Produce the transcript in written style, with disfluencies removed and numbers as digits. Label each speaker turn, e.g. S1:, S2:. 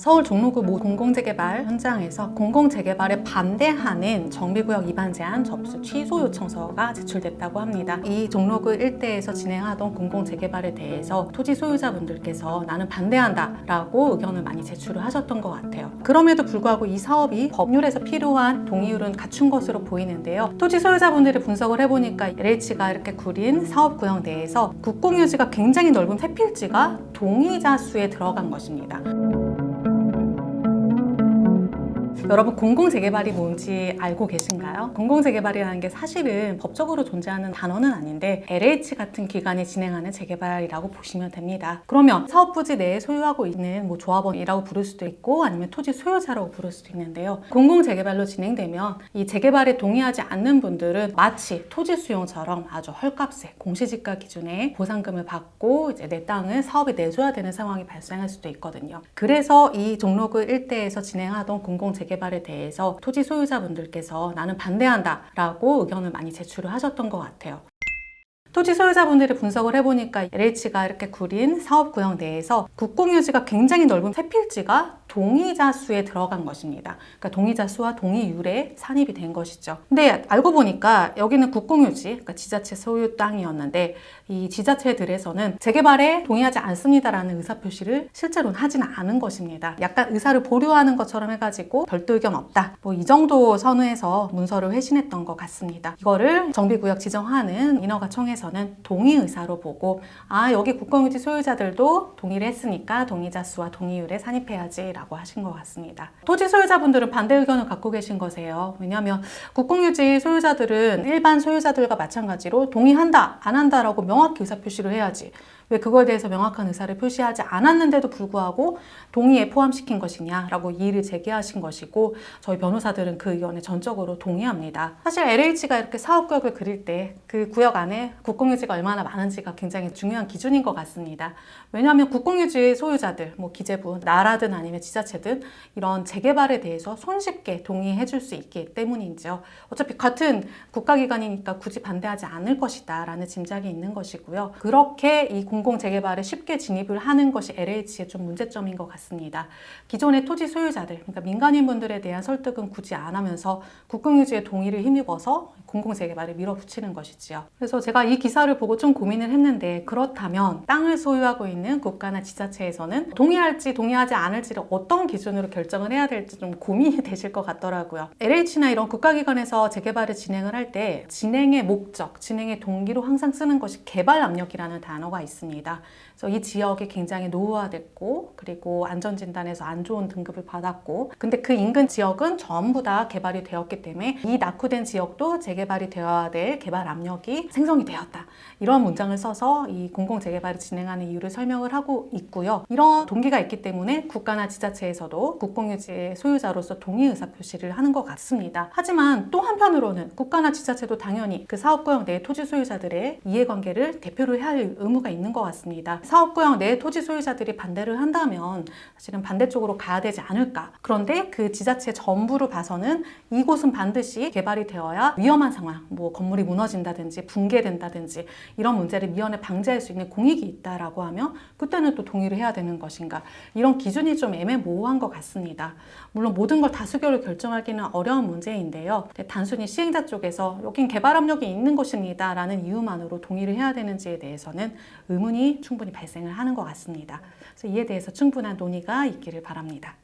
S1: 서울 종로구 모 공공재개발 현장에서 공공재개발에 반대하는 정비구역 위반 제한 접수 취소 요청서가 제출됐다고 합니다. 이 종로구 일대에서 진행하던 공공재개발에 대해서 토지 소유자분들께서 나는 반대한다 라고 의견을 많이 제출을 하셨던 것 같아요. 그럼에도 불구하고 이 사업이 법률에서 필요한 동의율은 갖춘 것으로 보이는데요. 토지 소유자분들이 분석을 해보니까 LH가 이렇게 구린 사업구역 내에서 국공유지가 굉장히 넓은 폐필지가 동의자 수에 들어간 것입니다. 여러분, 공공재개발이 뭔지 알고 계신가요? 공공재개발이라는 게 사실은 법적으로 존재하는 단어는 아닌데 LH 같은 기관이 진행하는 재개발이라고 보시면 됩니다. 그러면 사업부지 내에 소유하고 있는 조합원이라고 부를 수도 있고 아니면 토지 소유자라고 부를 수도 있는데요. 공공재개발로 진행되면 이 재개발에 동의하지 않는 분들은 마치 토지 수용처럼 아주 헐값에 공시지가 기준에 보상금을 받고 이제 내 땅을 사업에 내줘야 되는 상황이 발생할 수도 있거든요. 그래서 이 종로구 일대에서 진행하던 공공재개발에 대해서 토지 소유자분들께서 나는 반대한다 라고 의견을 많이 제출을 하셨던 것 같아요. 토지 소유자분들이 분석을 해보니까 LH가 이렇게 구린 사업구역 내에서 국공유지가 굉장히 넓은 폐필지가 동의자 수에 들어간 것입니다. 그러니까 동의자 수와 동의율에 산입이 된 것이죠. 근데 알고 보니까 여기는 국공유지, 그러니까 지자체 소유 땅이었는데 이 지자체들에서는 재개발에 동의하지 않습니다라는 의사표시를 실제로는 하지는 않은 것입니다. 약간 의사를 보류하는 것처럼 해가지고 별도 의견 없다. 이 정도 선에서 문서를 회신했던 것 같습니다. 이거를 정비구역 지정하는 인허가청에서는 동의 의사로 보고 여기 국공유지 소유자들도 동의를 했으니까 동의자 수와 동의율에 산입해야지 라고 하신 것 같습니다. 토지 소유자분들은 반대 의견을 갖고 계신 거세요. 왜냐하면 국공유지 소유자들은 일반 소유자들과 마찬가지로 동의한다, 안 한다라고 명확히 의사표시를 해야지. 왜 그거에 대해서 명확한 의사를 표시하지 않았는데도 불구하고 동의에 포함시킨 것이냐라고 이의를 제기하신 것이고 저희 변호사들은 그 의견에 전적으로 동의합니다. 사실 LH가 이렇게 사업구역을 그릴 때 그 구역 안에 국공유지가 얼마나 많은지가 굉장히 중요한 기준인 것 같습니다. 왜냐하면 국공유지 소유자들, 기재부, 나라든 아니면 지자체든 이런 재개발에 대해서 손쉽게 동의해 줄 수 있기 때문이죠. 어차피 같은 국가기관이니까 굳이 반대하지 않을 것이다 라는 짐작이 있는 것이고요. 그렇게 이 공공재개발에 쉽게 진입을 하는 것이 LH의 좀 문제점인 것 같습니다. 기존의 토지 소유자들, 그러니까 민간인분들에 대한 설득은 굳이 안 하면서 국공유지의 동의를 힘입어서 공공재개발에 밀어붙이는 것이지요. 그래서 제가 이 기사를 보고 좀 고민을 했는데 그렇다면 땅을 소유하고 있는 국가나 지자체에서는 동의할지 동의하지 않을지를 어떤 기준으로 결정을 해야 될지 좀 고민이 되실 것 같더라고요. LH나 이런 국가기관에서 재개발을 진행을 할 때 진행의 목적, 진행의 동기로 항상 쓰는 것이 개발 압력이라는 단어가 있습니다. 그래서 이 지역이 굉장히 노후화됐고 그리고 안전진단에서 안 좋은 등급을 받았고 근데 그 인근 지역은 전부 다 개발이 되었기 때문에 이 낙후된 지역도 재개발이 되어야 될 개발 압력이 생성이 되었다. 이런 문장을 써서 이 공공재개발을 진행하는 이유를 설명을 하고 있고요. 이런 동기가 있기 때문에 국가나 지자체에서도 국공유지의 소유자로서 동의 의사표시를 하는 것 같습니다. 하지만 또 한편으로는 국가나 지자체도 당연히 그 사업구역 내 토지 소유자들의 이해관계를 대표를 해야 할 의무가 있는 것 같습니다. 사업구역 내 토지 소유자들이 반대를 한다면 사실은 반대쪽으로 가야 되지 않을까. 그런데 그 지자체 전부를 봐서는 이곳은 반드시 개발이 되어야 위험한 상황, 건물이 무너진다든지 붕괴된다든지 이런 문제를 미연에 방지할 수 있는 공익이 있다라고 하면 그때는 또 동의를 해야 되는 것인가. 이런 기준이 좀 애매모호한 것 같습니다. 물론 모든 걸 다수결로 결정하기는 어려운 문제인데요. 단순히 시행자 쪽에서 여긴 개발 압력이 있는 곳입니다 라는 이유만으로 동의를 해야 되는지에 대해서는 의문이 충분히 발생을 하는 것 같습니다. 그래서 이에 대해서 충분한 논의가 있기를 바랍니다.